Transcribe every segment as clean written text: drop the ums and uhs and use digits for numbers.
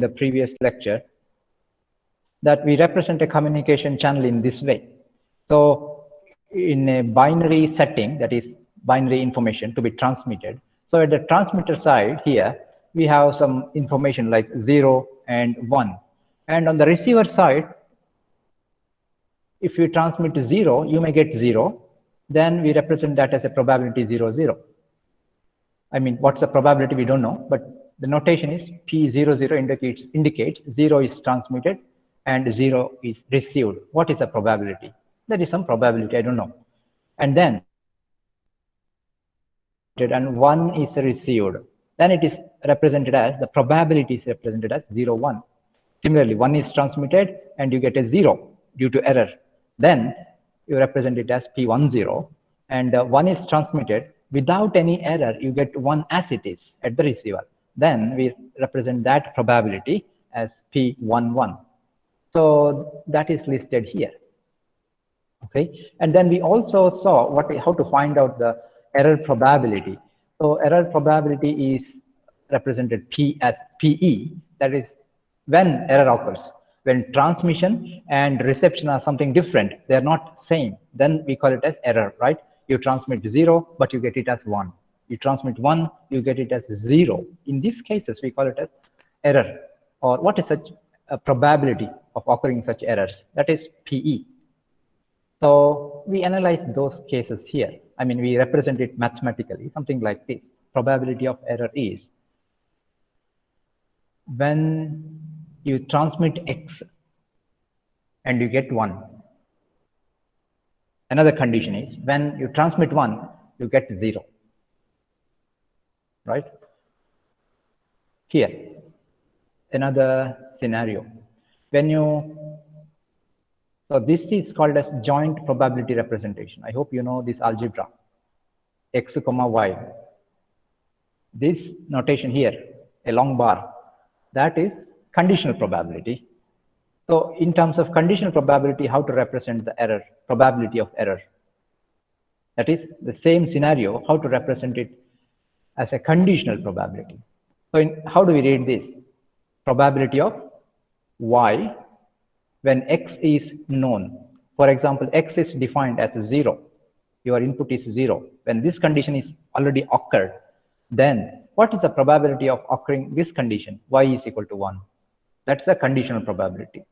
the previous lecture, that we represent a communication channel in this way. So in a binary setting, that is binary information to be transmitted. So at the transmitter side here, we have some information like 0 and 1. And on the receiver side, if you transmit 0, you may get 0. Then we represent that as a probability 0, 0. I mean, what's the probability? We don't know, but the notation is P00 indicates 0 is transmitted and 0 is received. What is the probability? There is some probability, I don't know. And then, and 1 is received. Then it is represented as, the probability is represented as 0, 1. Similarly, 1 is transmitted and you get a 0 due to error. Then you represent it as P10, and 1 is transmitted without any error, you get 1 as it is at the receiver. Then we represent that probability as P11. So that is listed here. Okay, and then we also saw how to find out the error probability. So error probability is represented P as PE, that is when error occurs. When transmission and reception are something different, they are not same, then we call it as error, right? You transmit 0, but you get it as 1. You transmit 1, you get it as 0. In these cases, we call it as error. Or what is such a probability of occurring such errors? That is PE. So we analyze those cases here. I mean, we represent it mathematically, something like this. Probability of error is when you transmit X and you get 1. Another condition is when you transmit 1, you get 0. Right? Here, another scenario. So this is called as joint probability representation. I hope you know this algebra, X, Y. This notation here, a long bar, that is conditional probability. So in terms of conditional probability, how to represent the error, probability of error? That is the same scenario, how to represent it as a conditional probability. So how do we read this? Probability of Y when X is known. For example, X is defined as 0. Your input is 0. When this condition is already occurred, then what is the probability of occurring this condition? Y is equal to 1. That's the conditional probability.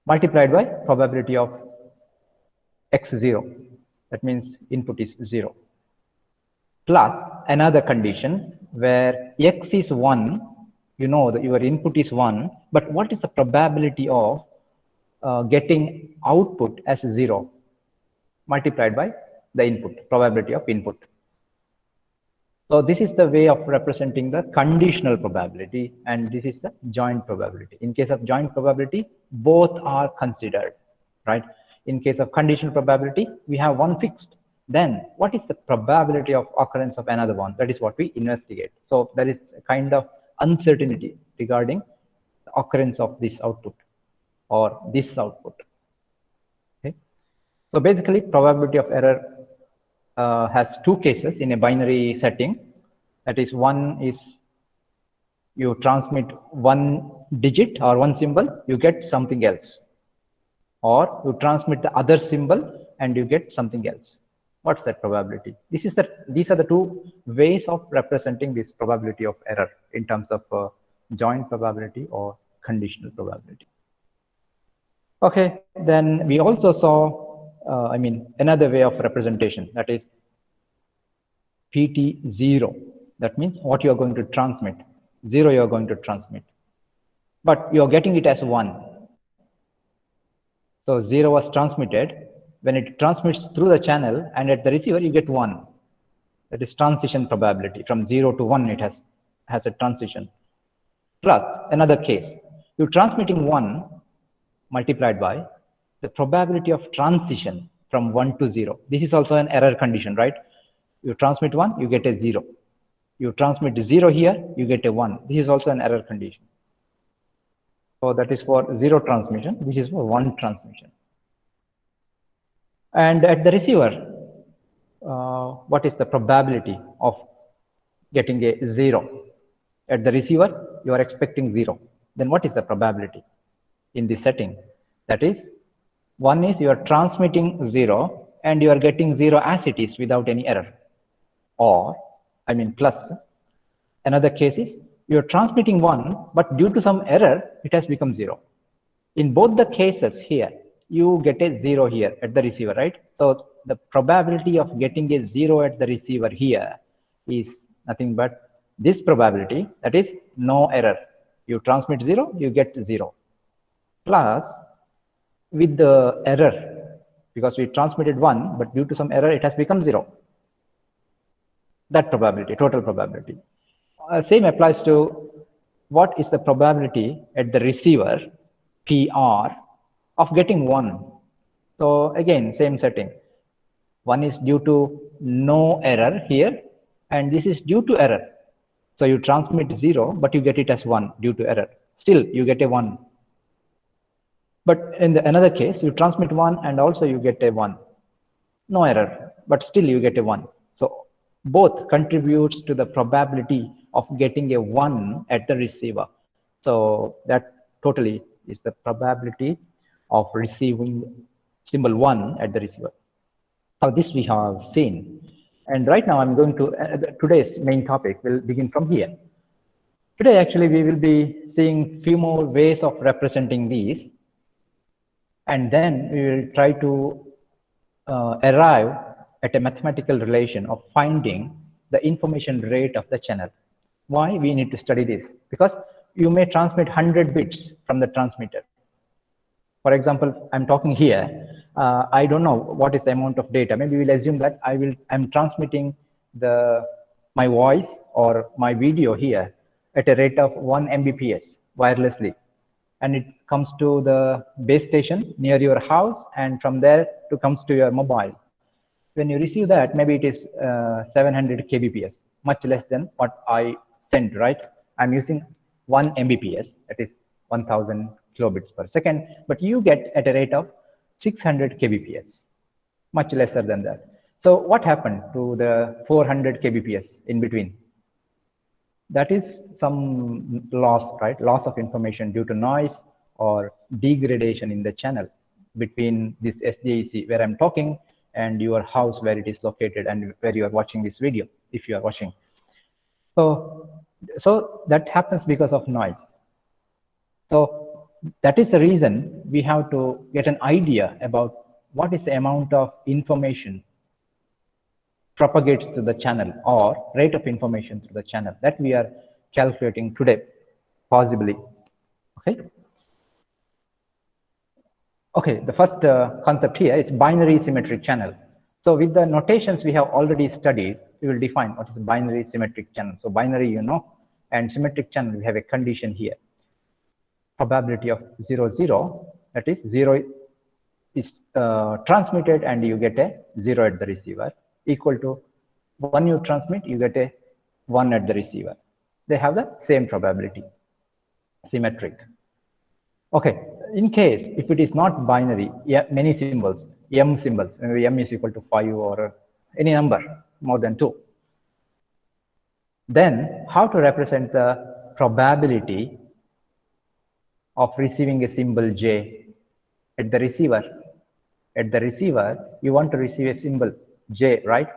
Multiplied by probability of X0. That means input is 0. Plus another condition where X is 1, you know that your input is 1, but what is the probability of getting output as 0? Multiplied by the input, probability of input. So this is the way of representing the conditional probability, and this is the joint probability. In case of joint probability, both are considered, right? In case of conditional probability, we have one fixed. Then what is the probability of occurrence of another one? That is what we investigate. So there is a kind of uncertainty regarding the occurrence of this output or this output. Okay. So basically, probability of error has two cases in a binary setting. That is, one is you transmit one digit or one symbol, you get something else. Or you transmit the other symbol and you get something else. What's that probability? These are the two ways of representing this probability of error in terms of joint probability or conditional probability. Okay, then we also saw another way of representation, that is PT0. That means what you are going to transmit. 0 you are going to transmit. But you are getting it as 1. So 0 was transmitted. When it transmits through the channel and at the receiver, you get 1. That is transition probability. From 0 to 1, it has a transition. Plus another case. You're transmitting 1 multiplied by the probability of transition from 1 to 0. This is also an error condition, right? You transmit 1, you get a 0. You transmit 0 here, you get a 1. This is also an error condition. So that is for 0 transmission. This is for 1 transmission. And at the receiver, what is the probability of getting a 0? At the receiver, you are expecting 0. Then what is the probability in this setting? That is, one is you are transmitting 0 and you are getting 0 as it is without any error, or I mean plus. Another case is you are transmitting 1, but due to some error it has become 0. In both the cases here, you get a 0 here at the receiver, right? So the probability of getting a 0 at the receiver here is nothing but this probability, that is no error. You transmit 0, you get 0. Plus, with the error, because we transmitted 1, but due to some error, it has become 0. That probability, total probability. Same applies to what is the probability at the receiver, PR, of getting 1. So again, same setting. One is due to no error here, and this is due to error. So you transmit 0, but you get it as 1 due to error. Still, you get a 1. But in the another case, you transmit 1 and also you get a 1. No error, but still you get a 1. So both contributes to the probability of getting a 1 at the receiver. So that totally is the probability of receiving symbol 1 at the receiver. Now this we have seen. And right now I'm going to, today's main topic will begin from here. Today actually we will be seeing few more ways of representing these. And then we will try to arrive at a mathematical relation of finding the information rate of the channel. Why we need to study this? Because you may transmit 100 bits from the transmitter. For example, I'm talking here. I don't know what is the amount of data. Maybe we'll assume that I'm transmitting my voice or my video here at a rate of 1 Mbps wirelessly, and it comes to the base station near your house, and from there it comes to your mobile. When you receive that, maybe it is 700 kbps, much less than what I sent, right? I'm using 1 Mbps, that is 1000 kilobits per second, but you get at a rate of 600 kbps, much lesser than that. So what happened to the 400 kbps in between? That is some loss, right? Loss of information due to noise or degradation in the channel between this SJEC where I'm talking and your house where it is located and where you are watching this video, if you are watching. So that happens because of noise. So that is the reason we have to get an idea about what is the amount of information propagates to the channel or rate of information through the channel that we are calculating today, possibly. Okay, the first concept here is binary symmetric channel. So with the notations we have already studied, we will define what is a binary symmetric channel. So binary, you know, and symmetric channel, we have a condition here. Probability of 0, 0, that is 0 is transmitted and you get a 0 at the receiver, equal to 1 you transmit, you get a 1 at the receiver. They have the same probability, symmetric. Okay, in case if it is not binary, yeah, many symbols, m symbols, maybe m is equal to 5 or any number more than 2, then how to represent the probability of receiving a symbol j at the receiver? At the receiver, you want to receive a symbol j, right?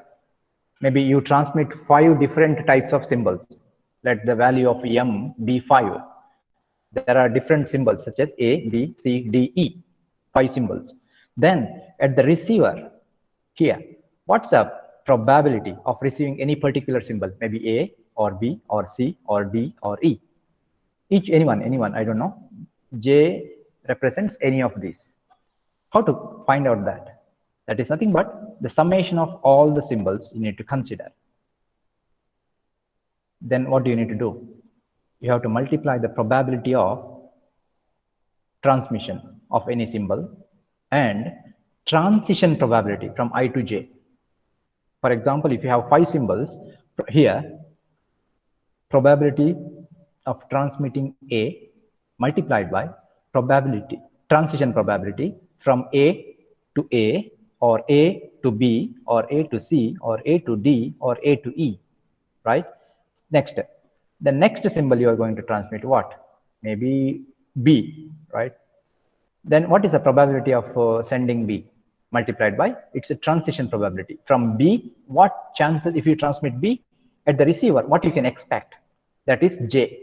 Maybe you transmit 5 different types of symbols. Let the value of m be 5. There are different symbols such as A, B, C, D, E, 5 symbols. Then at the receiver here, what's the probability of receiving any particular symbol? Maybe A or B or C or D or E. Anyone, I don't know. J represents any of these. How to find out that? That is nothing but the summation of all the symbols you need to consider. Then what do you need to do? You have to multiply the probability of transmission of any symbol and transition probability from I to J. For example, if you have 5 symbols here, probability of transmitting A multiplied by probability, transition probability from A to A or A to B or A to C or A to D or A to E, right? Next, The next symbol you are going to transmit what? Maybe B, right? Then what is the probability of sending B multiplied by? It's a transition probability. From B, what chances if you transmit B at the receiver, what you can expect? That is J.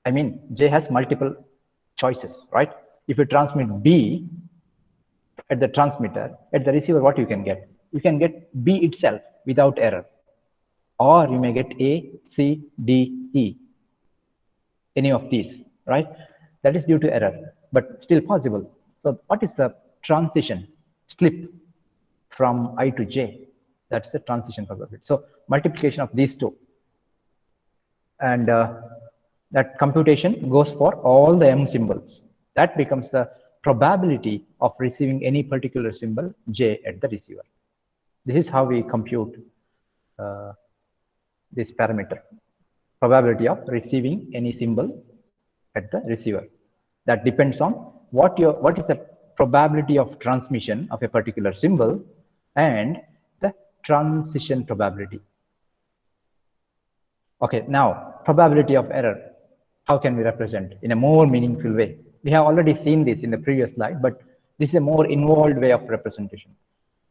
I mean, J has multiple choices, right? If you transmit B at the transmitter, at the receiver, what you can get? You can get B itself without error. Or you may get A, C, D, E. Any of these, right? That is due to error, but still possible. So what is the transition slip from I to J? That's the transition probability. So multiplication of these two. And that computation goes for all the M symbols. That becomes the probability of receiving any particular symbol J at the receiver. This is how we compute this parameter, probability of receiving any symbol at the receiver. That depends on what is the probability of transmission of a particular symbol and the transition probability. Okay, now probability of error. How can we represent in a more meaningful way? We have already seen this in the previous slide, but this is a more involved way of representation.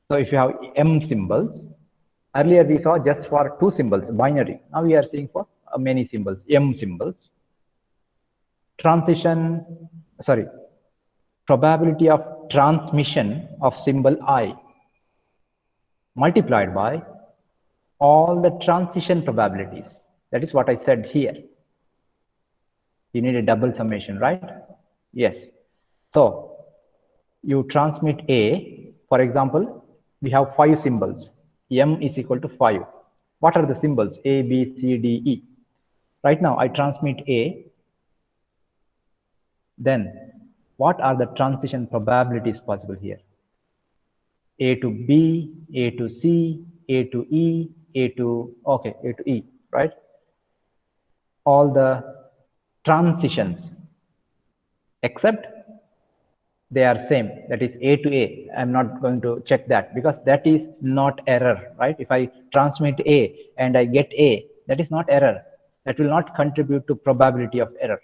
So if you have M symbols, earlier we saw just for two symbols, binary. Now we are seeing for many symbols, M symbols. Probability of transmission of symbol I multiplied by all the transition probabilities. That is what I said here. You need a double summation, right? Yes. So you transmit A, for example, we have 5 symbols. M is equal to 5. What are the symbols? A, B, C, D, E. Right now I transmit A. Then what are the transition probabilities possible here? A to B, A to C, A to E, A to E, right? All the transitions except they are same, that is A to A. I'm not going to check that because that is not error, right? If I transmit A and I get A, that is not error. That will not contribute to probability of error.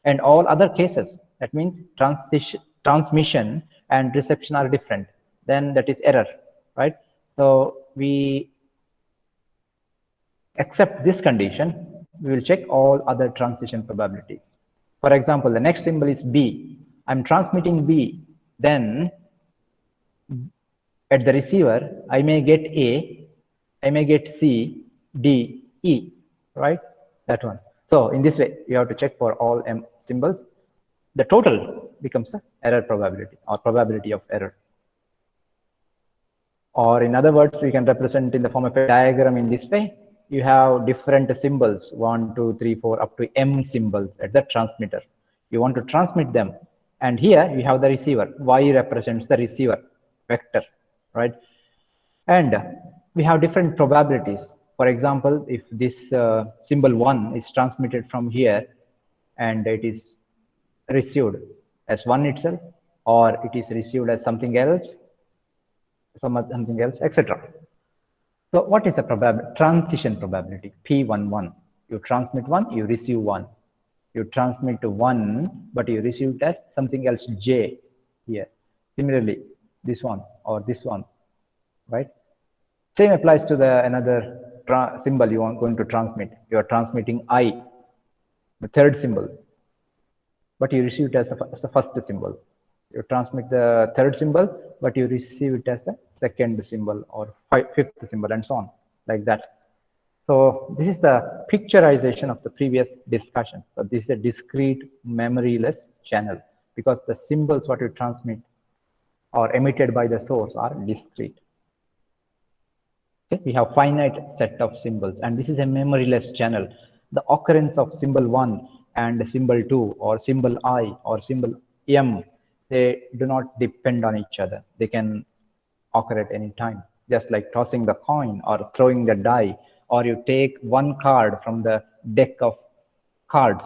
And all other cases, that means transmission and reception are different, then that is error, right? So we accept this condition, we will check all other transition probabilities. For example, the next symbol is B. I'm transmitting B, then at the receiver, I may get A, I may get C, D, E, right? That one. So in this way, you have to check for all M symbols. The total becomes the error probability or probability of error. Or in other words, we can represent in the form of a diagram in this way. You have different symbols, 1, 2, 3, 4, up to M symbols at the transmitter. You want to transmit them. And here you have the receiver. Y represents the receiver vector, right? And we have different probabilities. For example, if this symbol 1 is transmitted from here and it is received as 1 itself, or it is received as something else, etc. So what is the transition probability? P11. You transmit 1, you receive 1. You transmit 1, but you receive it as something else, J here. Similarly, this one or this one, right? Same applies to the another symbol you are going to transmit. You are transmitting I, the third symbol, but you receive it as the first symbol. You transmit the third symbol, but you receive it as the second symbol or fifth symbol and so on, like that. So this is the picturization of the previous discussion. So this is a discrete memoryless channel because the symbols what you transmit or emitted by the source are discrete. Okay? We have finite set of symbols and this is a memoryless channel. The occurrence of symbol 1 and symbol 2 or symbol I or symbol M, they do not depend on each other. They can occur at any time, just like tossing the coin or throwing the die, or you take one card from the deck of cards.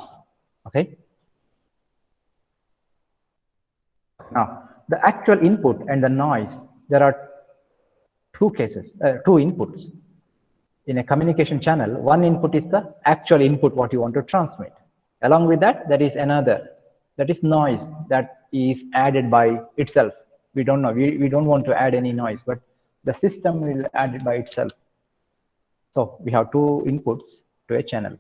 Okay. Now, the actual input and the noise, there are two cases, two inputs. In a communication channel, one input is the actual input what you want to transmit. Along with that, there is another, that is noise, that is added by itself. We don't know, we don't want to add any noise, but the system will add it by itself. So we have two inputs to a channel.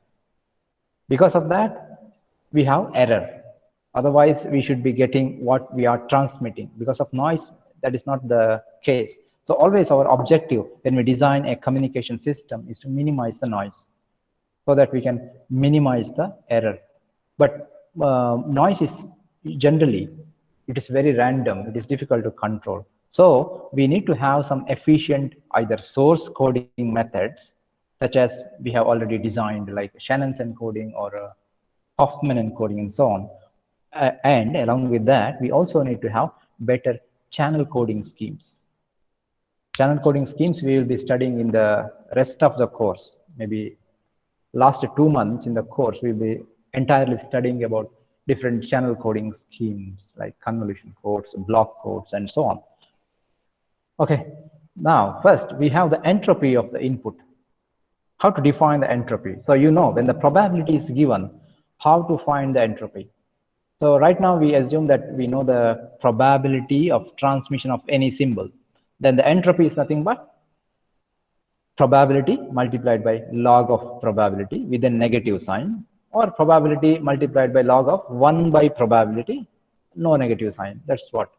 Because of that, we have error. Otherwise, we should be getting what we are transmitting. Because of noise, that is not the case. So always our objective when we design a communication system is to minimize the noise so that we can minimize the error. But noise is generally, it is very random. It is difficult to control. So we need to have some efficient either source coding methods, such as we have already designed like Shannon's encoding or Hoffman encoding and so on. And along with that, we also need to have better channel coding schemes. Channel coding schemes we will be studying in the rest of the course. Maybe last 2 months in the course, we'll be entirely studying about different channel coding schemes like convolution codes, block codes, and so on. Okay, now first we have the entropy of the input. How to define the entropy? So you know when the probability is given, how to find the entropy. So right now we assume that we know the probability of transmission of any symbol. Then the entropy is nothing but probability multiplied by log of probability with a negative sign, or probability multiplied by log of 1 by probability, no negative sign. That's what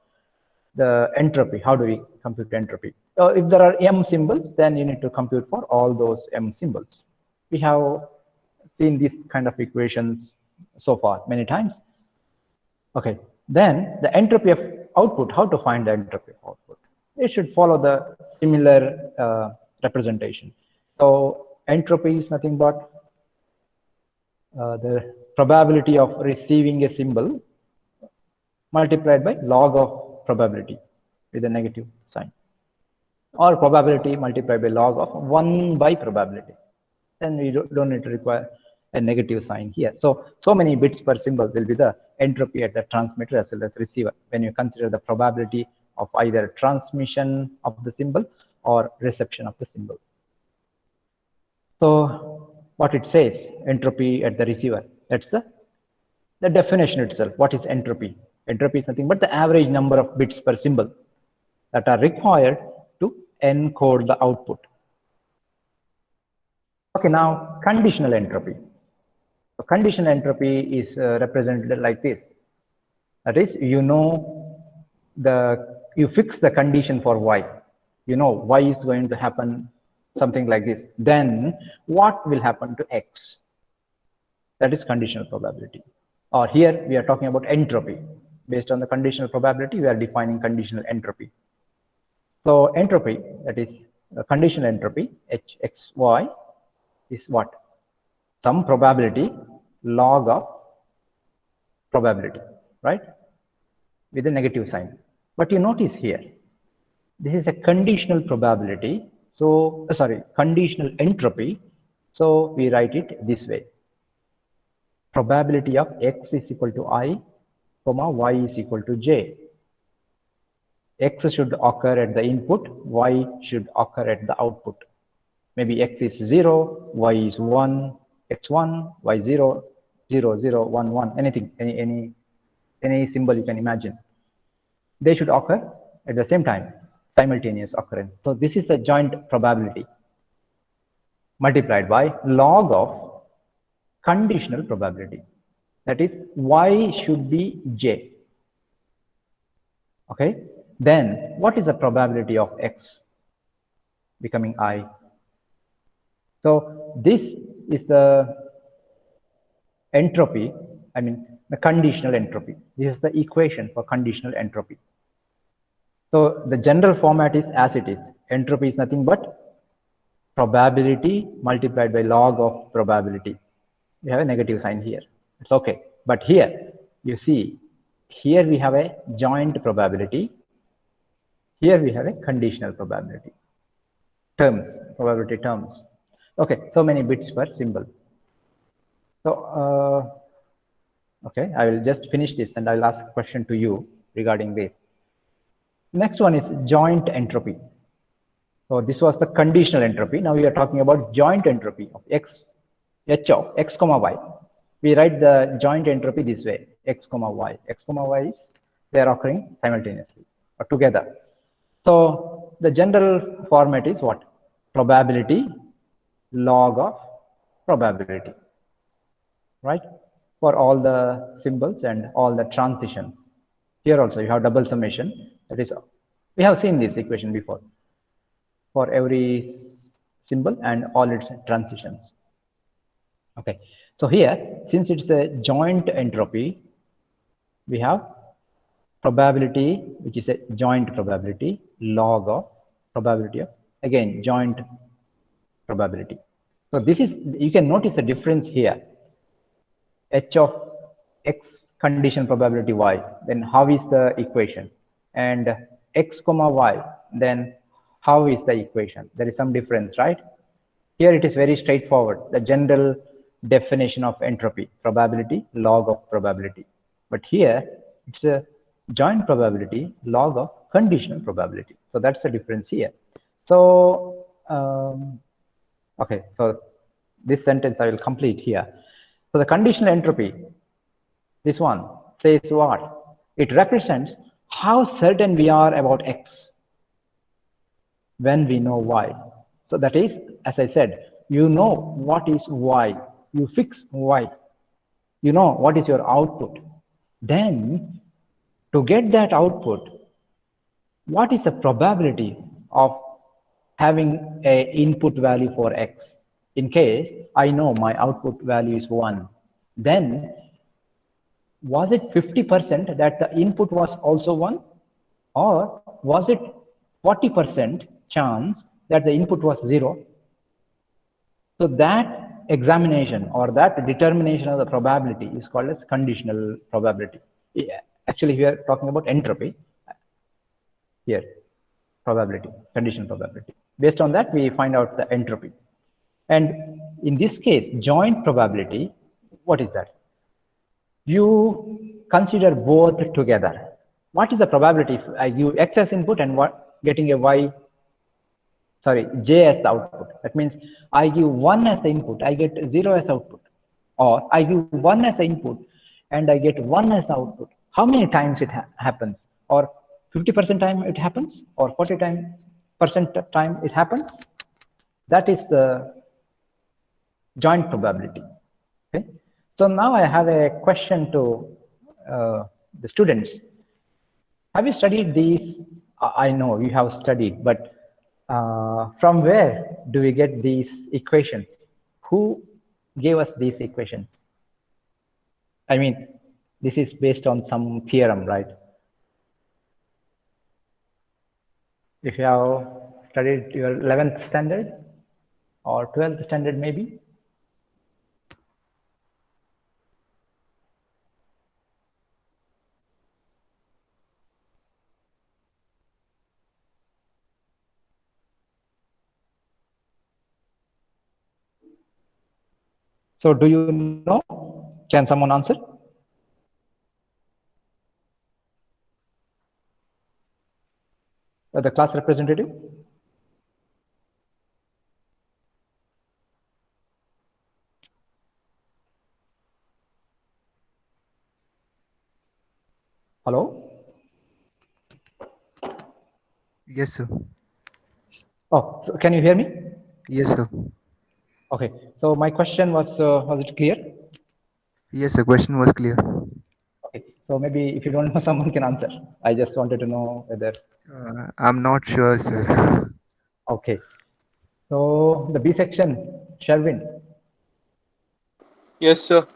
the entropy. How do we compute entropy? So if there are m symbols, then you need to compute for all those m symbols. We have seen this kind of equations so far many times. Okay, then the entropy of output, how to find the entropy of output? It should follow the similar representation. So entropy is nothing but the probability of receiving a symbol multiplied by log of probability with a negative sign, or probability multiplied by log of 1 by probability. Then we don't need to require a negative sign here. So many bits per symbol will be the entropy at the transmitter as well as receiver when you consider the probability of either transmission of the symbol or reception of the symbol. So what it says, entropy at the receiver, that's the definition itself. What is entropy? Entropy is nothing but the average number of bits per symbol that are required to encode the output. Okay, now conditional entropy. So conditional entropy is represented like this. That is, you fix the condition for y. You know y is going to happen something like this. Then what will happen to x? That is conditional probability. Or here we are talking about entropy. Based on the conditional probability, we are defining conditional entropy. So entropy, that is conditional entropy, hxy, is what? Some probability log of probability, right? With a negative sign. But you notice here, this is a conditional probability. So, conditional entropy. So we write it this way. Probability of x is equal to I, comma, y is equal to j. X should occur at the input, y should occur at the output. Maybe x is 0, y is 1, x1, y0, 0, 0, 1, 1, anything, any symbol you can imagine. They should occur at the same time, simultaneous occurrence. So this is the joint probability multiplied by log of conditional probability. That is, y should be j. Okay. Then what is the probability of x becoming I? So this is the entropy, the conditional entropy. This is the equation for conditional entropy. So the general format is as it is. Entropy is nothing but probability multiplied by log of probability. We have a negative sign here. It's okay. But here, you see, here we have a joint probability. Here we have a conditional probability. Terms, probability terms. Okay, so many bits per symbol. So, okay, I will just finish this and I'll ask a question to you regarding this. Next one is joint entropy. So this was the conditional entropy. Now we are talking about joint entropy of h of x comma y. We write the joint entropy this way: x comma y. X comma y is they are occurring simultaneously or together. So the general format is what? Probability log of probability, right? For all the symbols and all the transitions. Here also you have double summation. That is, we have seen this equation before for every symbol and all its transitions. Okay, so here, since it's a joint entropy, we have probability, which is a joint probability, log of probability of, again, joint probability. So this is, you can notice a difference here. H of x condition probability y, then how is the equation? And x comma y, then how is the equation? There is some difference, right? Here it is very straightforward. The general definition of entropy, probability, log of probability. But here it's a joint probability, log of conditional probability. So that's the difference here. So, okay, so this sentence I will complete here. So the conditional entropy, this one says what? It represents how certain we are about x when we know y. So that is, as I said, you know what is y, you fix y, you know what is your output. Then to get that output, what is the probability of having a input value for x? In case I know my output value is 1, then was it 50% that the input was also 1, or was it 40% chance that the input was 0? So that examination or that determination of the probability is called as conditional probability. Actually, we are talking about entropy here, probability, conditional probability. Based on that, we find out the entropy. And in this case, joint probability, what is that? You consider both together. What is the probability if I give x as input and getting a y, sorry, j as the output? That means I give 1 as the input, I get 0 as output. Or I give 1 as the input and I get 1 as the output. How many times it happens? Or 50% time it happens? Or 40% time it happens? That is the joint probability. Okay. So now I have a question to the students. Have you studied these? I know you have studied, but from where do we get these equations? Who gave us these equations? I mean, this is based on some theorem, right? If you have studied your 11th standard or 12th standard maybe. So do you know? Can someone answer? The class representative? Hello? Yes, sir. Oh, so can you hear me? Yes, sir. Okay. So my question was it clear? Yes, the question was clear. Okay. So maybe if you don't know, someone can answer. I just wanted to know whether. I'm not sure, sir. Okay. So the B section, Sherwin. Yes, sir.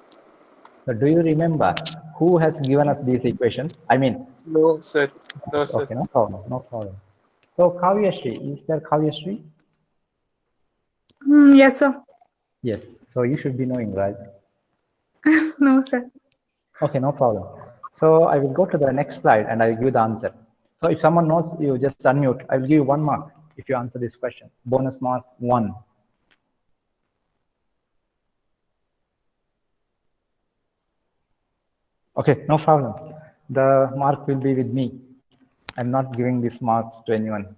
So do you remember who has given us these equations? I mean, No, sir. No, sir. okay, no problem, no problem. So Kavyashree, is there Kavyashree? Yes, sir. Yes. So you should be knowing, right? No, sir. Okay, no problem. So I will go to the next slide and I will give the answer. So if someone knows, you just unmute. I will give you 1 mark if you answer this question. Bonus mark 1. Okay, no problem. The mark will be with me. I'm not giving these marks to anyone.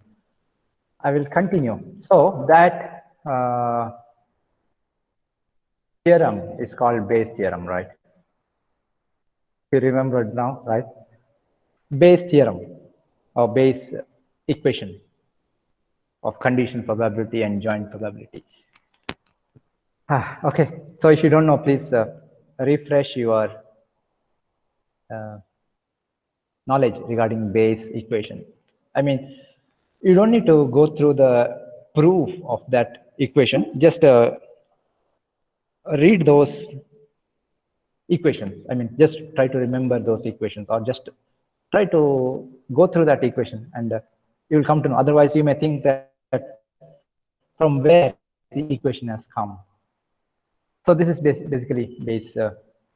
I will continue. So that theorem is called Bayes theorem, right? You remember it now, right? Bayes theorem or Bayes equation of condition probability and joint probability. Okay, so if you don't know, please refresh your knowledge regarding Bayes equation. I mean, you don't need to go through the proof of that equation. Just read those equations. I mean, just try to remember those equations, or just try to go through that equation, and you will come to know. Otherwise, you may think that from where the equation has come. So this is basically Bayes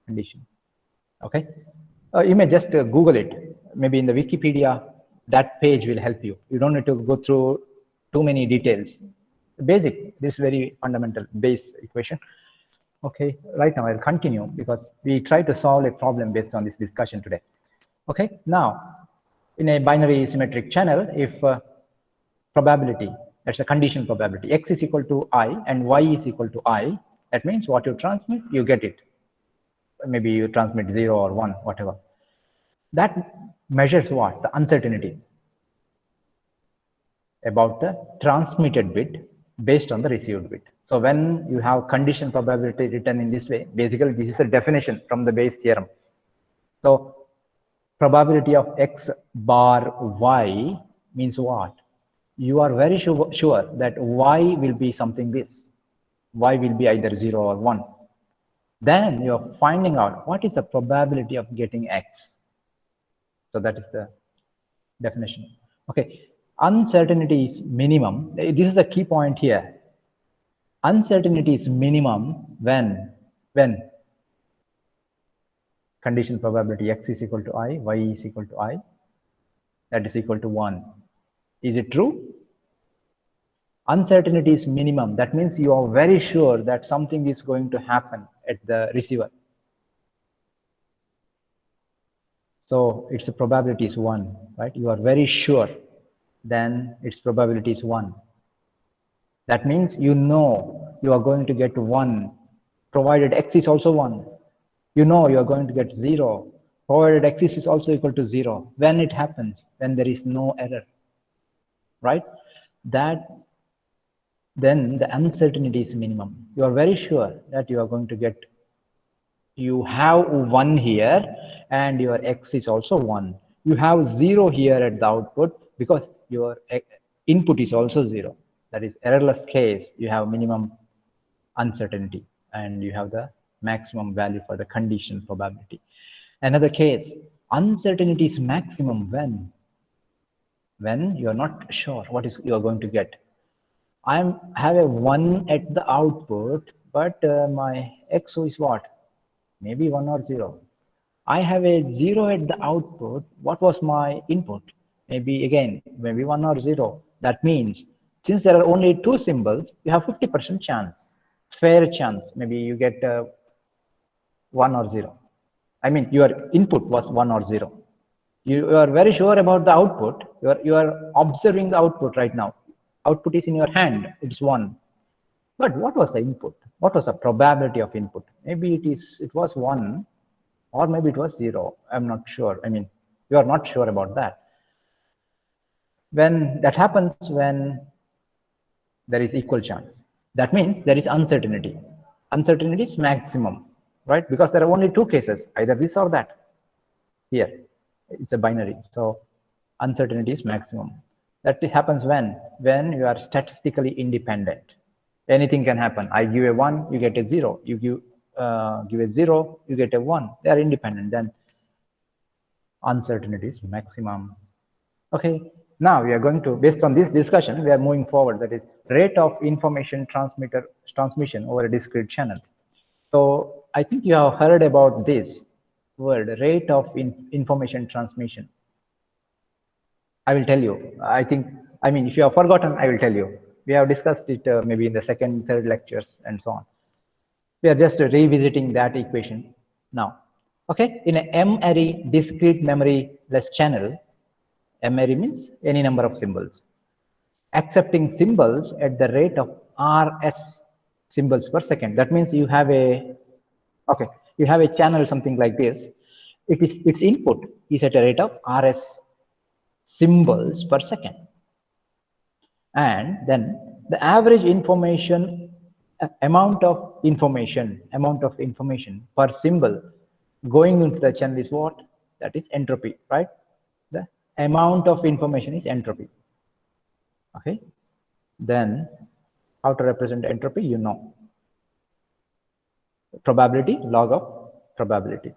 condition. Okay, you may just Google it. Maybe in the Wikipedia, that page will help you. You don't need to go through too many details. Basic, this very fundamental Bayes equation. Okay, right now I'll continue because we try to solve a problem based on this discussion today. Okay, now in a binary symmetric channel, if probability, that's a condition probability, x is equal to I and y is equal to I, that means what you transmit, you get it. Maybe you transmit 0 or 1, whatever. That measures what? The uncertainty about the transmitted bit based on the received bit. So when you have condition probability written in this way, basically this is a definition from the Bayes theorem. So probability of x bar y means what? You are very sure that y will be something this. Y will be either 0 or 1. Then you are finding out what is the probability of getting x. So that is the definition. Okay, uncertainty is minimum. This is the key point here. Uncertainty is minimum when condition probability x is equal to I, y is equal to I, that is equal to 1. Is it true? Uncertainty is minimum. That means you are very sure that something is going to happen at the receiver. So its probability is 1, right? You are very sure, then its probability is 1. That means you know you are going to get 1, provided x is also 1. You know you are going to get 0, provided x is also equal to 0. When it happens, when there is no error, right? That then the uncertainty is minimum. You are very sure that you are going to get, you have 1 here and your x is also 1. You have 0 here at the output because your input is also 0. That is errorless case, you have minimum uncertainty and you have the maximum value for the condition probability. Another case, uncertainty is maximum when you are not sure what is you are going to get. I have a 1 at the output, but my XO is what? Maybe 1 or 0. I have a 0 at the output. What was my input? Maybe again, maybe 1 or 0. That means since there are only 2 symbols, you have 50% chance, fair chance. Maybe you get 1 or 0. I mean, your input was 1 or 0. You are very sure about the output. You are observing the output right now. Output is in your hand. It's 1. But what was the input? What was the probability of input? Maybe it was 1, or maybe it was 0. I'm not sure. I mean, you are not sure about that. When that happens, when there is equal chance, that means there is uncertainty. Uncertainty is maximum, right? Because there are only 2 cases, either this or that. Here, it's a binary. So uncertainty is maximum. That happens when you are statistically independent. Anything can happen. I give a 1, you get a 0. You give a 0, you get a 1. They are independent. Then uncertainty is maximum. Okay. Now we are going to, based on this discussion, we are moving forward. That is rate of information transmission over a discrete channel. So I think you have heard about this word, rate of information transmission. I will tell you. I mean, if you have forgotten, I will tell you. We have discussed it maybe in the second, third lectures and so on. We are just revisiting that equation now. Okay, in a M-array discrete memory-less channel, M-array means any number of symbols. accepting symbols at the rate of RS symbols per second. That means you have a, okay, you have a channel something like this. Its input is at a rate of RS symbols per second. And then the average information, amount of information per symbol going into the channel is what? That is entropy, right? The amount of information is entropy. Okay. Then how to represent entropy, you know. Probability, log of probability.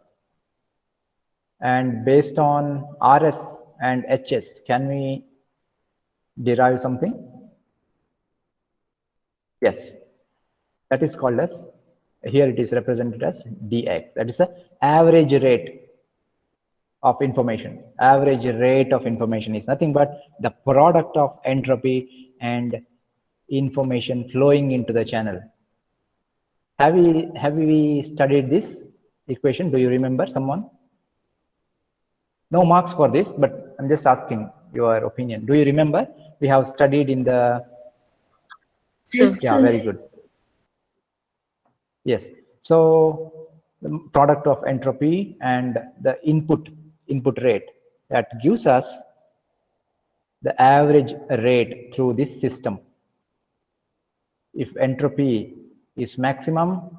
And based on RS and HS, can we derive something? Yes. That is called as, here it is represented as dx. That is the average rate of information. Average rate of information is nothing but the product of entropy and information flowing into the channel. Have we studied this equation? Do you remember, someone? No marks for this, but I'm just asking your opinion. Do you remember? We have studied in the, Yes, yeah, very good. Yes. So the product of entropy and the input rate, that gives us the average rate through this system. If entropy is maximum,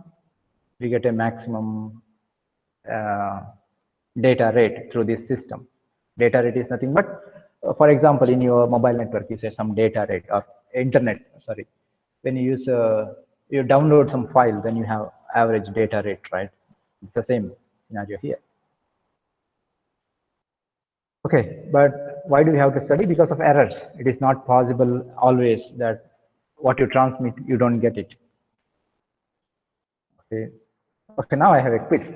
we get a maximum data rate through this system. Data rate is nothing but, for example, in your mobile network, you say some data rate, or internet, sorry. When you use, you download some file, then you have average data rate, right? It's the same scenario here. Okay, but why do we have to study? Because of errors. It is not possible always that what you transmit, you don't get it. Okay. Okay, now I have a quiz.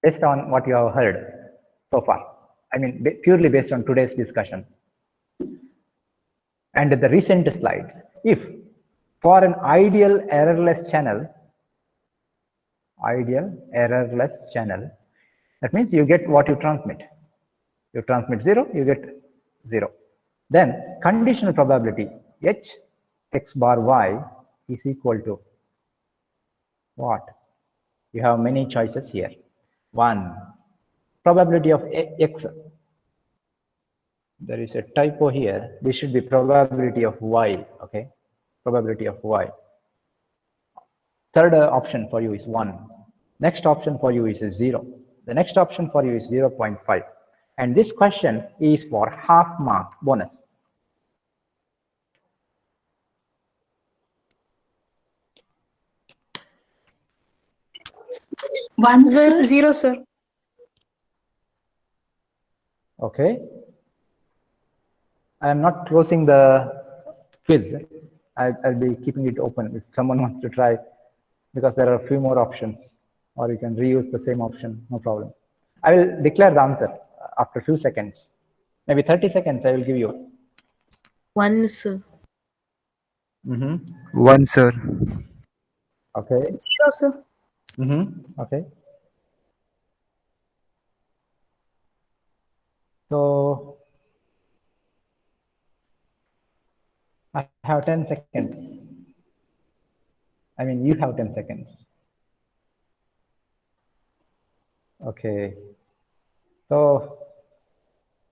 Based on what you have heard so far, I mean, purely based on today's discussion and the recent slides, if for an ideal errorless channel, that means you get what you transmit. You transmit 0, you get 0. Then conditional probability h x bar y is equal to what? You have many choices here. 1, probability of x. There is a typo here. This should be probability of y. Okay, probability of y. Third option for you is 1. Next option for you is 0. The next option for you is 0.5. And this question is for half mark bonus. One, sir. 0, sir. Okay. I am not closing the quiz. I'll be keeping it open if someone wants to try, because there are a few more options, or you can reuse the same option, no problem. I will declare the answer after a few seconds. Maybe 30 seconds I will give you. 1, sir. 1, sir. Okay. 0, sir. Okay. So I have 10 seconds. I mean, you have 10 seconds. Okay. So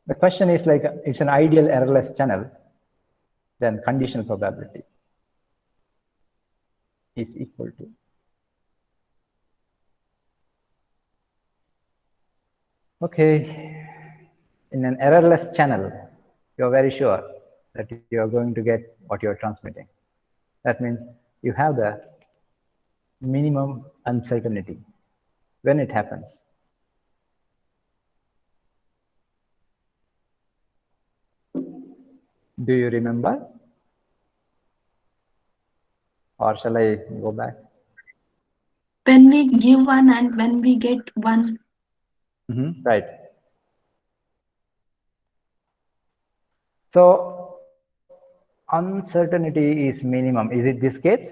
the question is like, it's an ideal errorless channel, then conditional probability is equal to. Okay. In an errorless channel, you're very sure that you are going to get what you're transmitting. That means you have the minimum uncertainty when it happens. Do you remember? Or shall I go back? When we give one and when we get one. Right. So uncertainty is minimum. Is it this case?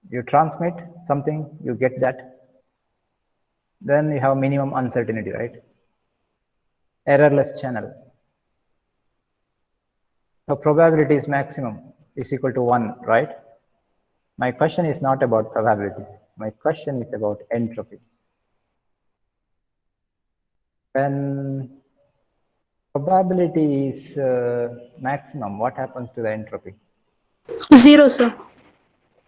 You transmit something, you get that. Then you have minimum uncertainty, right? Errorless channel. So probability is maximum is equal to 1, right? My question is not about probability. My question is about entropy. When probability is maximum, what happens to the entropy? 0, sir.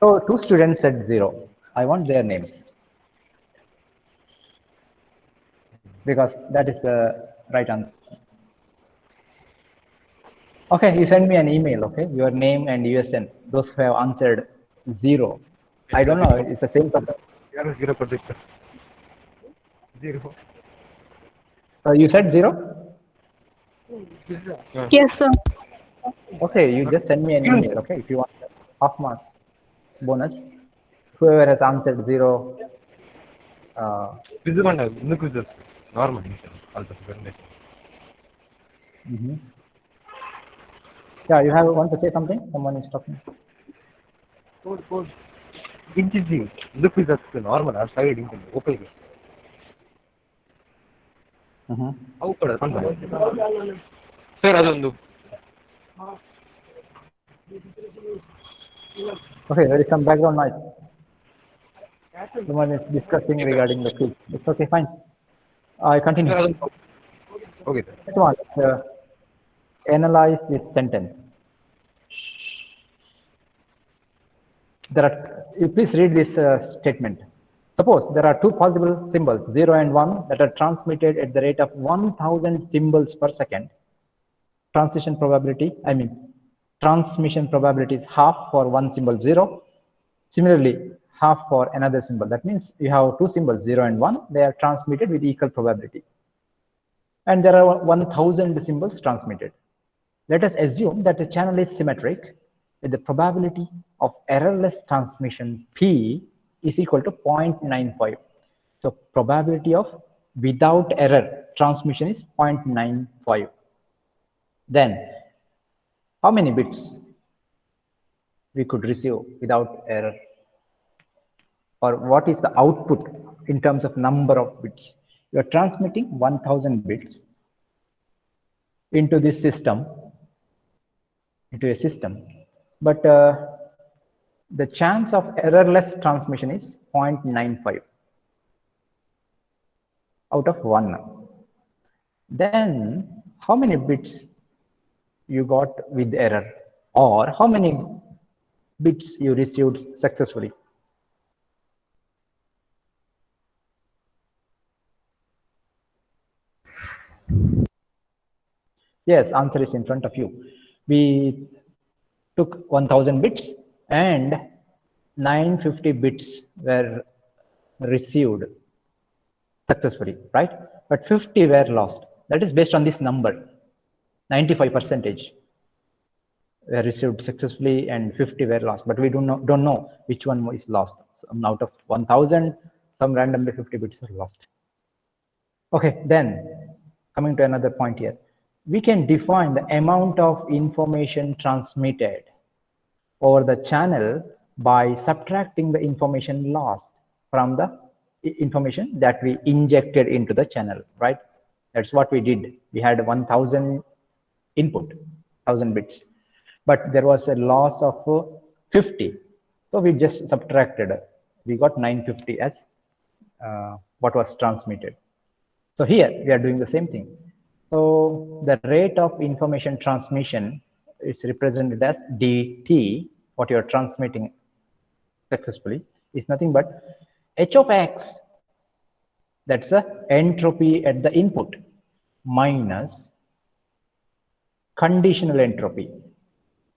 So 2 students said 0. I want their names, because that is the right answer. Okay, you send me an email, okay? Your name and USN, those who have answered 0. I don't know, it's the same person. Zero projector. 0. You said 0? Yes, sir. Okay, you just send me an email, okay? If you want half marks bonus, whoever has answered 0. Quiz one, quiz normal. Yeah, you want to say something? Someone is talking. Code. ITC quiz normal. I've studied in open. How could I? Sir, adondu. Okay, there is some background noise. Someone is discussing regarding the quiz. It's okay, fine. I continue. Okay. Next one, analyze this sentence. Please read this statement. Suppose there are two possible symbols, 0 and 1, that are transmitted at the rate of 1000 symbols per second. Transmission probability is half for one symbol 0. Similarly, half for another symbol. That means you have two symbols 0 and 1. They are transmitted with equal probability. And there are 1000 symbols transmitted. Let us assume that the channel is symmetric with the probability of errorless transmission P is equal to 0.95. So probability of without error transmission is 0.95. Then how many bits we could receive without error? Or what is the output in terms of number of bits? You are transmitting 1000 bits into this system, into a system, but the chance of errorless transmission is 0.95 out of 1. Then how many bits you got with error, or how many bits you received successfully? Yes, answer is in front of you. We took 1000 bits and 950 bits were received successfully, right? But 50 were lost. That is based on this number. 95% were received successfully and 50 were lost. But we don't know which one is lost. Out of 1000, some randomly 50 bits are lost. Okay, then coming to another point here. We can define the amount of information transmitted over the channel by subtracting the information lost from the information that we injected into the channel, right? That's what we did. We had 1000 input, 1000 bits, but there was a loss of 50. So we just subtracted. We got 950 as what was transmitted. So here we are doing the same thing. So the rate of information transmission is represented as dt, what you are transmitting successfully, is nothing but h of x, that's the entropy at the input, minus conditional entropy.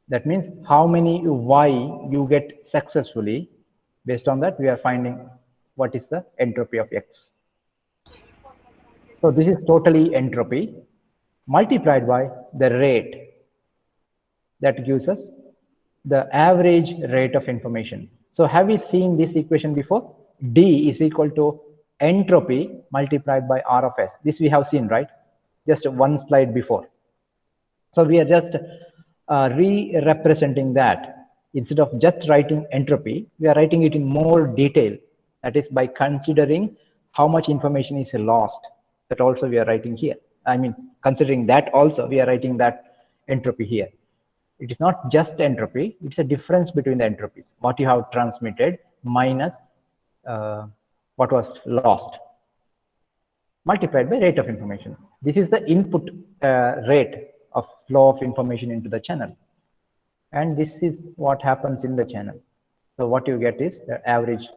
That means how many y you get successfully. Based on that, we are finding what is the entropy of x. So this is totally entropy multiplied by the rate. That gives us the average rate of information. So have we seen this equation before? D is equal to entropy multiplied by R of S. This we have seen, right? Just one slide before. So we are just re-representing that. Instead of just writing entropy, we are writing it in more detail. That is by considering how much information is lost. That also we are writing here. I mean, considering that also, we are writing that entropy here. It is not just entropy, it's a difference between the entropies, what you have transmitted minus what was lost, multiplied by rate of information. This is the input rate of flow of information into the channel. And this is what happens in the channel. So what you get is the average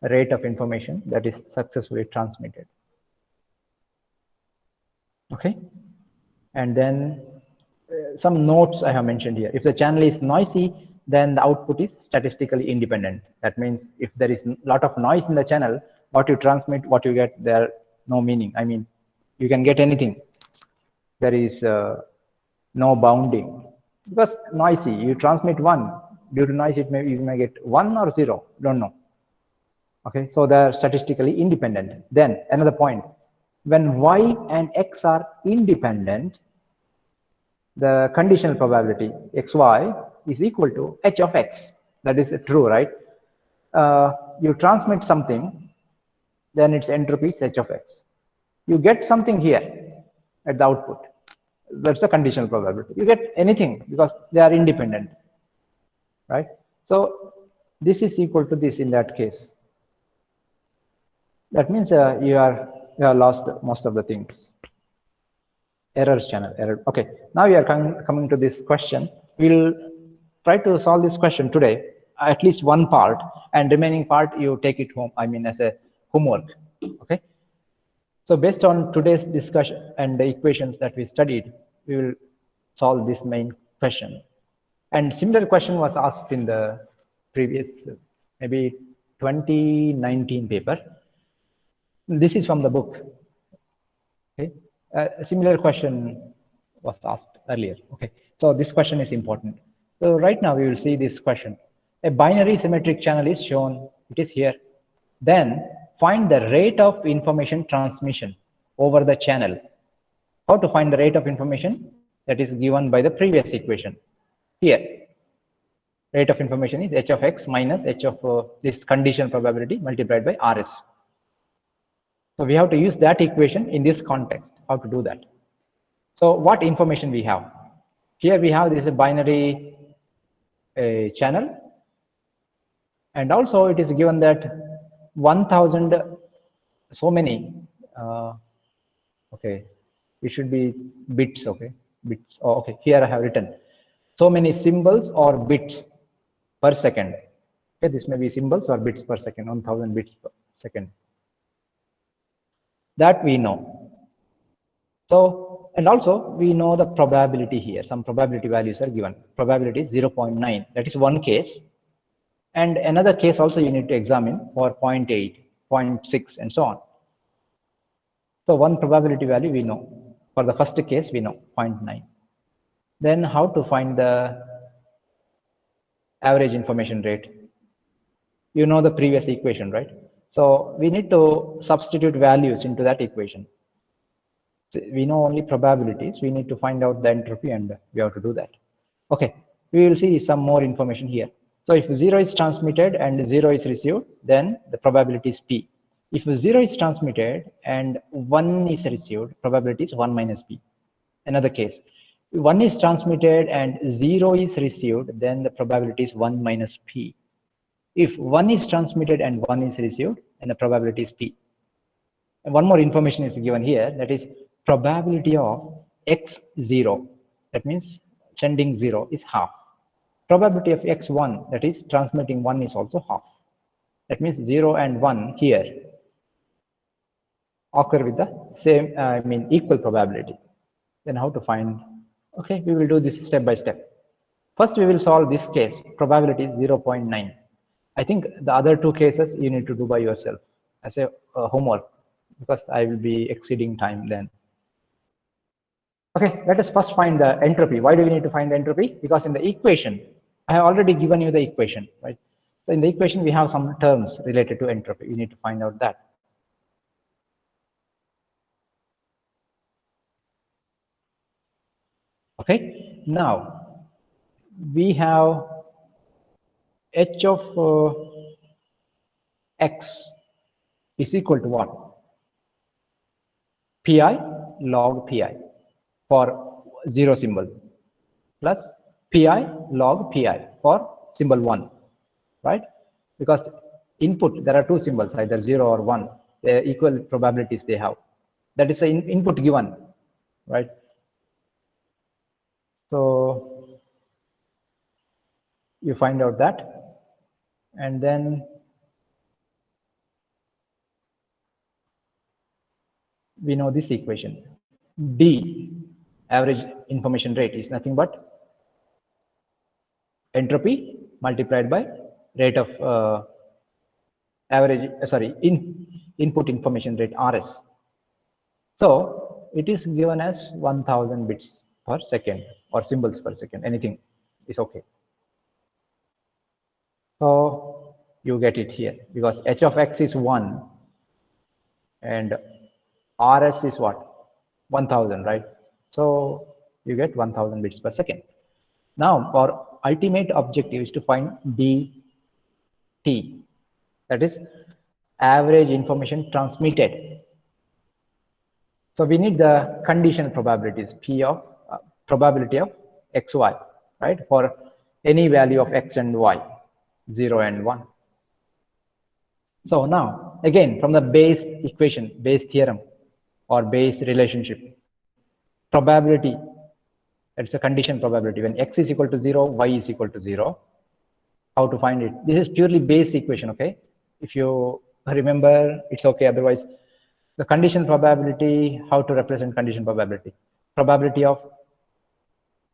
rate of information that is successfully transmitted. Okay. And then some notes I have mentioned here. If the channel is noisy, then the output is statistically independent. That means if there is a lot of noise in the channel, what you transmit, what you get, there no meaning. I mean, you can get anything. There is no bounding. Because noisy, you transmit 1. Due to noise, you may get 1 or 0. Don't know. Okay, so they are statistically independent. Then another point, when y and x are independent, the conditional probability xy is equal to h of x. That is true, right? You transmit something, then its entropy is h of x. You get something here at the output. That's the conditional probability. You get anything because they are independent, right? So this is equal to this in that case. That means you have lost most of the things. Errors channel, error. Okay, now we are coming to this question. We'll try to solve this question today, at least one part, and remaining part you take it home, I mean as a homework. Okay. So based on today's discussion and the equations that we studied, we will solve this main question. And similar question was asked in the previous, maybe 2019 paper. This is from the book. Okay. A similar question was asked earlier. Okay. So this question is important. So right now we will see this question. A binary symmetric channel is shown. It is here. Then find the rate of information transmission over the channel. How to find the rate of information? That is given by the previous equation. Here, rate of information is h of x minus h of this conditional probability multiplied by Rs. So we have to use that equation in this context. How to do that? So what information we have? Here we have this binary channel, and also it is given that 1000 so many okay, it should be bits. Okay, bits. Oh, okay, here I have written so many symbols or bits per second. Okay, this may be symbols or bits per second, 1000 bits per second. That we know. So, and also we know the probability here. Some probability values are given. Probability is 0.9. That is one case. And another case also you need to examine for 0.8, 0.6, and so on. So one probability value we know. For the first case, we know 0.9. Then how to find the average information rate? You know the previous equation, right? So we need to substitute values into that equation. So we know only probabilities. We need to find out the entropy, and we have to do that. Okay, we will see some more information here. So if 0 is transmitted and 0 is received, then the probability is P. If 0 is transmitted and 1 is received, probability is 1 minus P. Another case, 1 is transmitted and 0 is received, then the probability is 1 minus P. If 1 is transmitted and 1 is received, then the probability is P. And one more information is given here, that is probability of x0. That means sending 0 is half. Probability of x1, that is transmitting 1, is also half. That means 0 and 1 here occur with the same, equal probability. Then how to find? Okay, we will do this step by step. First, we will solve this case. Probability is 0.9. I think the other two cases you need to do by yourself as a homework, because I will be exceeding time then. Okay, let us first find the entropy. Why do we need to find the entropy? Because in the equation, I have already given you the equation, right? So in the equation, we have some terms related to entropy. You need to find out that. Okay, now we have h of x is equal to what? Pi log pi for 0 symbol plus pi log pi for symbol 1, right? Because input, there are two symbols, either 0 or 1. They equal probabilities they have. That is the input given, right? So you find out that, and then we know this equation. D, average information rate, is nothing but entropy multiplied by rate of input information rate, RS. So it is given as 1000 bits per second or symbols per second, anything is okay. So you get it here because h of x is 1 and RS is what? 1000, right? So you get 1000 bits per second. Now our ultimate objective is to find dt, that is average information transmitted. So we need the conditional probabilities, P of probability of xy, right? For any value of x and y, 0 and 1. So now, again, from the Bayes equation, Bayes theorem, or Bayes relationship, probability, that's a condition probability. When x is equal to 0, y is equal to 0. How to find it? This is purely Bayes equation, okay? If you remember, it's okay. Otherwise, the condition probability, how to represent condition probability? Probability of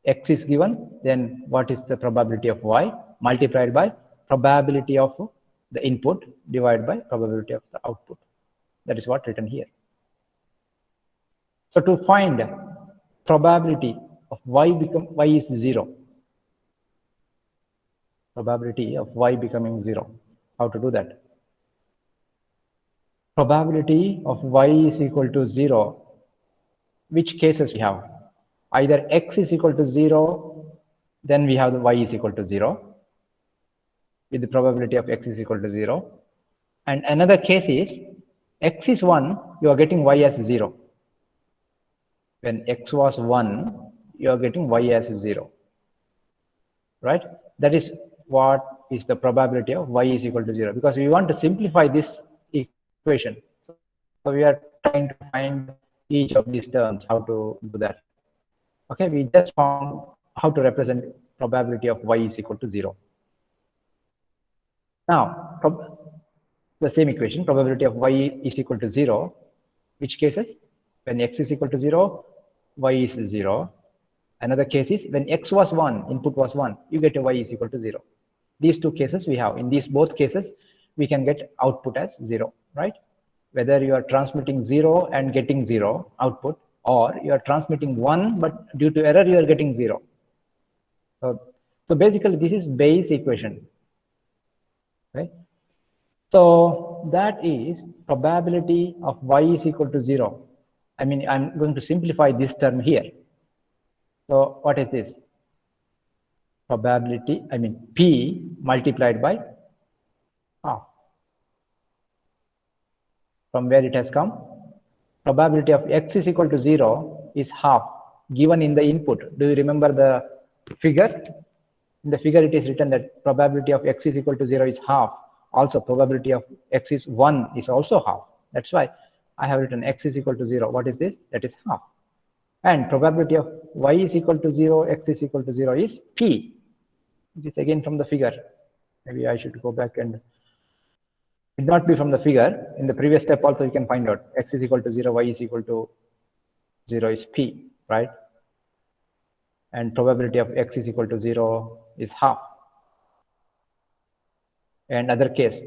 x is given, then what is the probability of y multiplied by probability of the input divided by probability of the output. That is what written here. So to find probability of y is 0. Probability of y becoming 0. How to do that? Probability of y is equal to 0. Which cases we have? Either x is equal to 0, then we have the y is equal to 0 with the probability of x is equal to 0. And another case is x is 1, you are getting y as 0. When x was 1, you are getting y as 0. Right? That is what is the probability of y is equal to 0. Because we want to simplify this equation. So we are trying to find each of these terms, how to do that. Okay, we just found how to represent probability of y is equal to 0. Now, the same equation, probability of y is equal to 0, which cases? When x is equal to 0, y is 0. Another case is when x was 1, input was 1, you get a y is equal to 0. These two cases we have. In these both cases, we can get output as 0, right? Whether you are transmitting 0 and getting 0 output, or you are transmitting 1, but due to error, you are getting 0. So basically, this is Bayes equation, right? So that is probability of y is equal to 0. I mean, I'm going to simplify this term here. So what is this? Probability, I mean, P multiplied by half. From where it has come? Probability of x is equal to 0 is half given in the input. Do you remember the figure? In the figure, it is written that probability of x is equal to 0 is half. Also, probability of x is 1 is also half. That's why I have written x is equal to 0. What is this? That is half. And probability of y is equal to 0, x is equal to 0 is p. It is again from the figure. Maybe I should go back and it not be from the figure. In the previous step also you can find out x is equal to 0, y is equal to 0 is p, right? And probability of x is equal to 0 is half. And other case,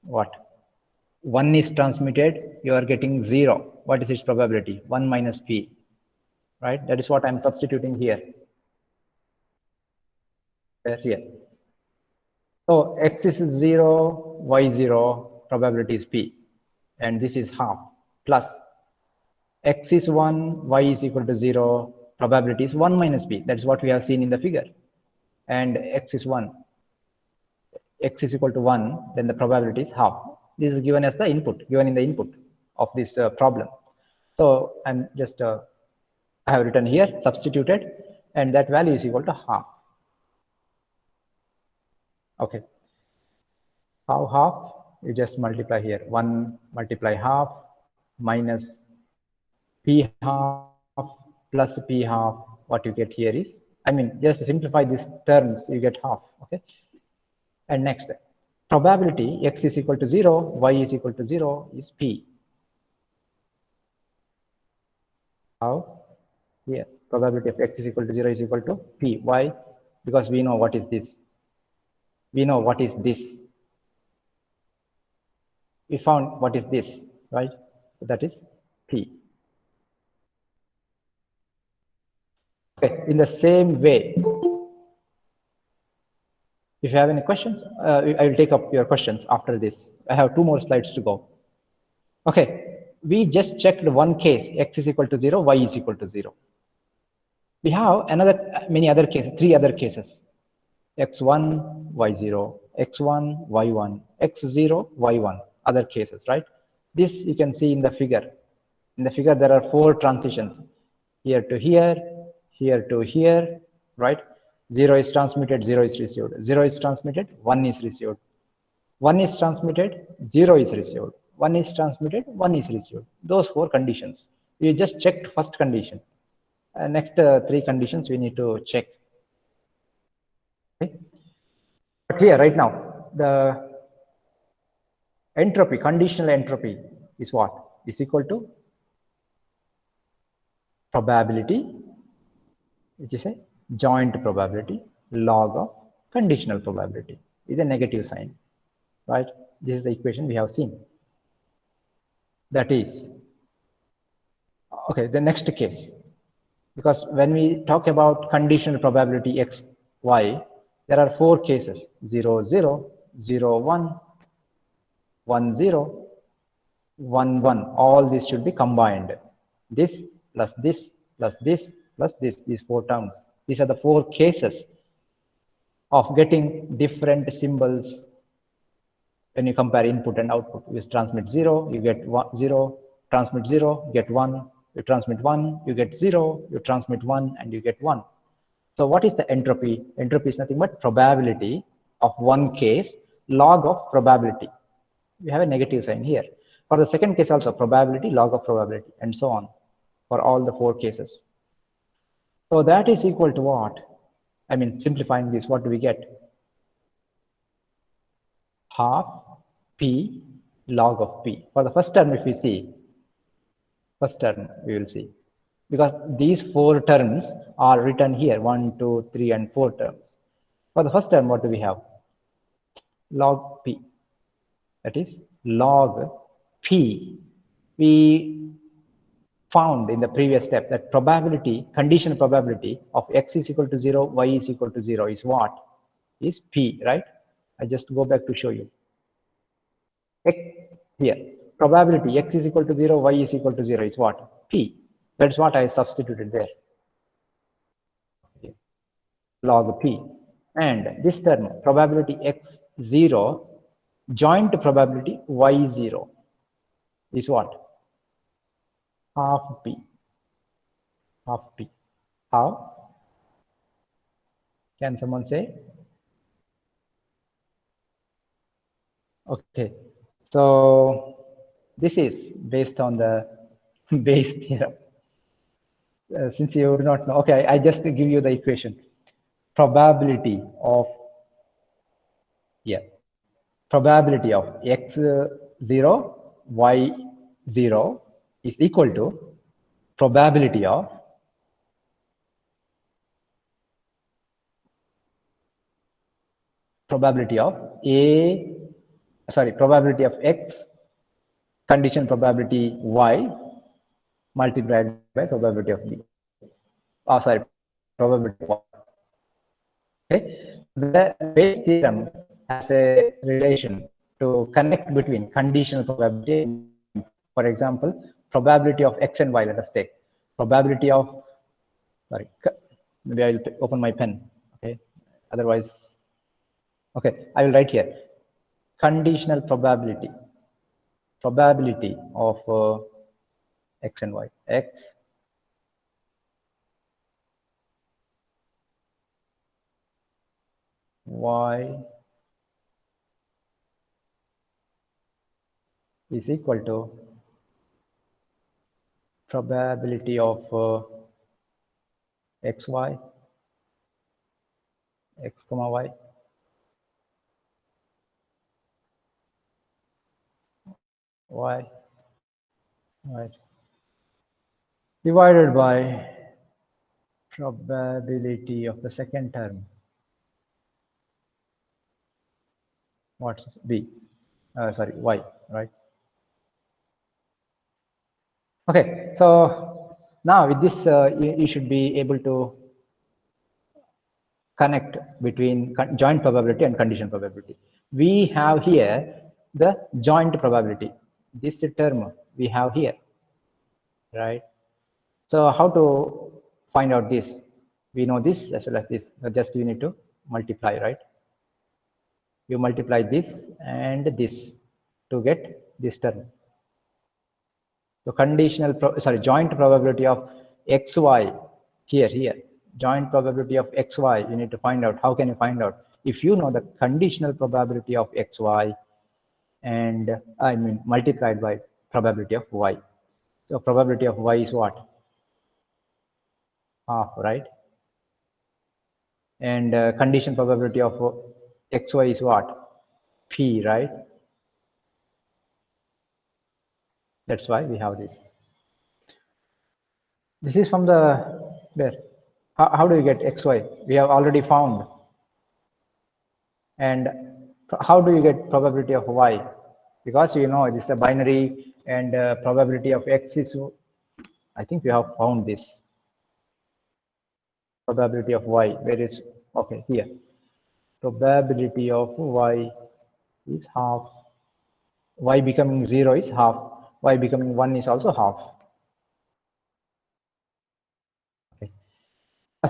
what? 1 is transmitted, you are getting 0. What is its probability? 1 minus p, right? That is what I'm substituting here. Here. So x is 0, y 0, probability is p. And this is half plus x is 1, y is equal to 0, probability is 1 minus p. That's what we have seen in the figure. And x is 1, x is equal to 1, then the probability is half. This is given as the input, given in the input of this problem. So I'm just, I have written here, substituted, and that value is equal to half. Okay, how half? You just multiply here. 1 multiply half minus p half plus p half. What you get here is, I mean, just simplify these terms, you get half. Okay, and next, probability x is equal to 0, y is equal to 0 is p. How? Here, probability of x is equal to 0 is equal to p. Why? Because we know what is this. We know what is this. We found what is this, right? So that is p. Okay, in the same way, if you have any questions, I will take up your questions after this. I have 2 more slides to go. Okay, we just checked one case, x is equal to 0, y is equal to 0. We have many other cases, 3 other cases, x1, y0, x1, y1, x0, y1, other cases, right? This you can see in the figure. In the figure, there are 4 transitions, here to here, here to here, right? 0 is transmitted, 0 is received. 0 is transmitted, 1 is received. 1 is transmitted, 0 is received. 1 is transmitted, 1 is received. Those 4 conditions. We just checked first condition. Next 3 conditions we need to check. Okay. But here, right now, the entropy, conditional entropy is what? Is equal to probability, which is a joint probability, log of conditional probability, is a negative sign, right? This is the equation we have seen. That is, okay, the next case, because when we talk about conditional probability x, y, there are 4 cases, 0, 0, 0, 1, 1, 0, 1, 1. All these should be combined. This plus this plus this plus this, these 4 terms. These are the 4 cases of getting different symbols when you compare input and output. You transmit 0, you get 1, 0, transmit 0, get 1, you transmit 1, you get 0, you transmit 1, and you get 1. So what is the entropy? Entropy is nothing but probability of one case, log of probability. We have a negative sign here. For the second case also, probability, log of probability, and so on for all the 4 cases. So that is equal to what? I mean, simplifying this, what do we get? Half p log of p. For the first term, if we see, first term we will see, because these 4 terms are written here, 1, 2, 3, and 4 terms. For the first term, what do we have? Log p. That is log p. We found in the previous step that probability, conditional probability of x is equal to 0, y is equal to 0 is what? Is p, right? I just go back to show you. X, here, probability x is equal to 0, y is equal to 0 is what? P. That's what I substituted there. Okay. Log p. And this term, probability x0, joint probability y0 is what? Half p. Half p. How? Can someone say? Okay. So this is based on the Bayes theorem. Since you do not know, okay, I just give you the equation. Probability of, yeah, probability of x0, y0 is equal to probability of probability of x condition probability y multiplied by probability of b. Oh, sorry, probability of y. Okay, the Bayes theorem has a relation to connect between conditional probability. For example, probability of x and y. Let us take probability of. Sorry, maybe I will open my pen. Okay, otherwise. Okay, I will write here conditional probability of x and y. X y is equal to probability of xy, x comma y, y, right, divided by probability of the second term. What's b? Sorry, y, right? Okay, so now with this, you should be able to connect between joint probability and condition probability. We have here the joint probability. This term we have here, right? So how to find out this? We know this as well as this. So just you need to multiply, right? You multiply this and this to get this term. So joint probability of xy here, joint probability of xy, you need to find out. How can you find out? If you know the conditional probability of xy and multiplied by probability of y. So probability of y is what? Half, right? And condition probability of xy is what? P, right? That's why we have this. This is from the where? How do you get xy? We have already found. And how do you get probability of y? Because you know this is a binary, and probability of x is, I think we have found this. Probability of y, where is, okay, here. Probability of y is half. Y becoming 0 is half. Y becoming 1 is also half. Okay.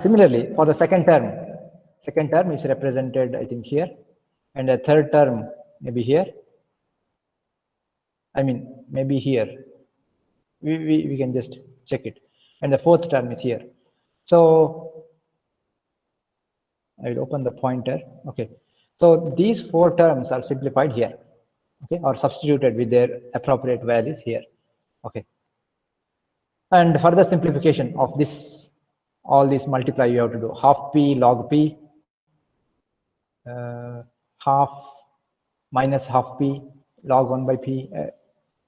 Similarly, for the second term is represented, I think, here, and the third term maybe here. Maybe here. We can just check it. And the fourth term is here. So I will open the pointer. Okay. So these four terms are simplified here. Okay, or substituted with their appropriate values here. Okay. And further simplification of this, all these multiply you have to do half p log p, half minus half p log 1 by p.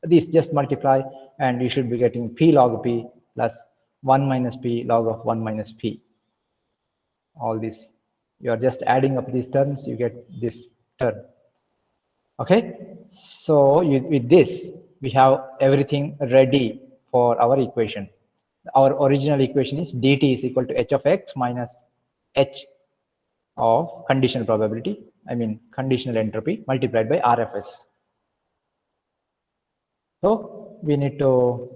These just multiply, and you should be getting p log p plus 1 minus p log of 1 minus p. All this, you are just adding up these terms, you get this term. Okay, so with this, we have everything ready for our equation. Our original equation is dt is equal to h of x minus h of conditional probability, conditional entropy, multiplied by RFS. So we need to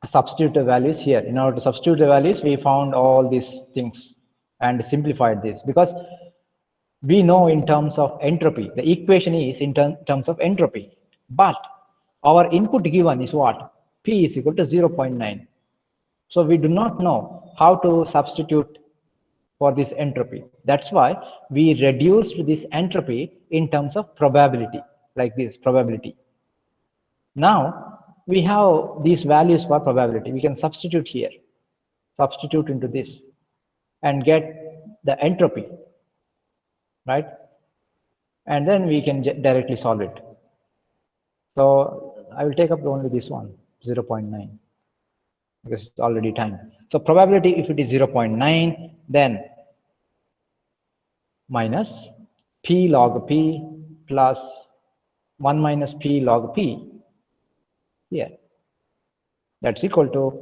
substitute the values here. In order to substitute the values, we found all these things and simplified this, because we know in terms of entropy, the equation is in terms of entropy, but our input given is what? P is equal to 0.9. So we do not know how to substitute for this entropy. That's why we reduced this entropy in terms of probability, like this probability. Now we have these values for probability. We can substitute here, substitute into this, and get the entropy, right? And then we can directly solve it. So I will take up only this one, 0.9, because it's already time. So probability, if it is 0.9, then minus p log p plus 1 minus p log p here. That's equal to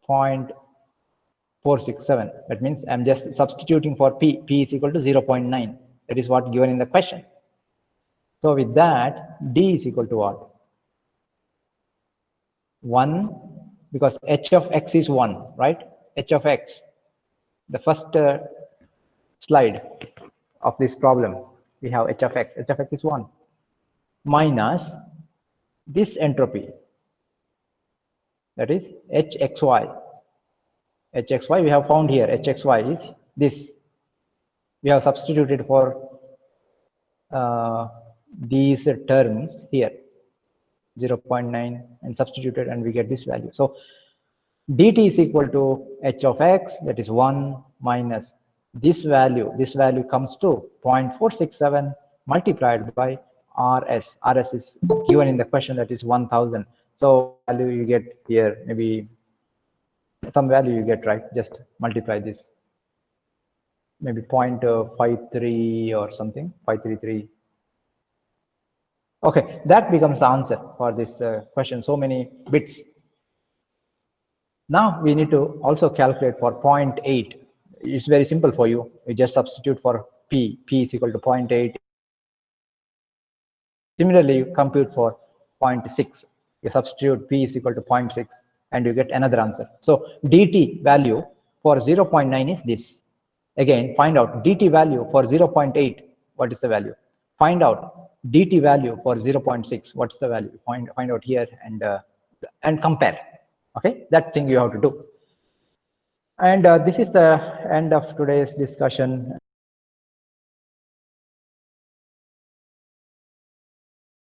0.467. That means I'm just substituting for p. P is equal to 0.9. That is what given in the question. So with that, d is equal to what? 1, because h of x is 1, right? H of x. The first slide of this problem, we have h of x. H of x is 1 minus this entropy, that is hxy. Hxy we have found here. Hxy is this we have substituted for these terms here, 0.9, and substituted, and we get this value. So dt is equal to h of x, that is 1 minus this value comes to 0.467 multiplied by rs. Rs is given in the question, that is 1000. So value you get here, maybe some value you get, right? Just multiply this, maybe 0.53 or something, 533. Okay, that becomes the answer for this question. So many bits. Now we need to also calculate for 0.8. It's very simple for you. You just substitute for p. P is equal to 0.8. Similarly, you compute for 0.6. You substitute p is equal to 0.6 and you get another answer. So dt value for 0.9 is this. Again, find out dt value for 0.8. What is the value? Find out dt value for 0.6. What's the value? Find out here and compare. Okay, that thing you have to do. And this is the end of today's discussion.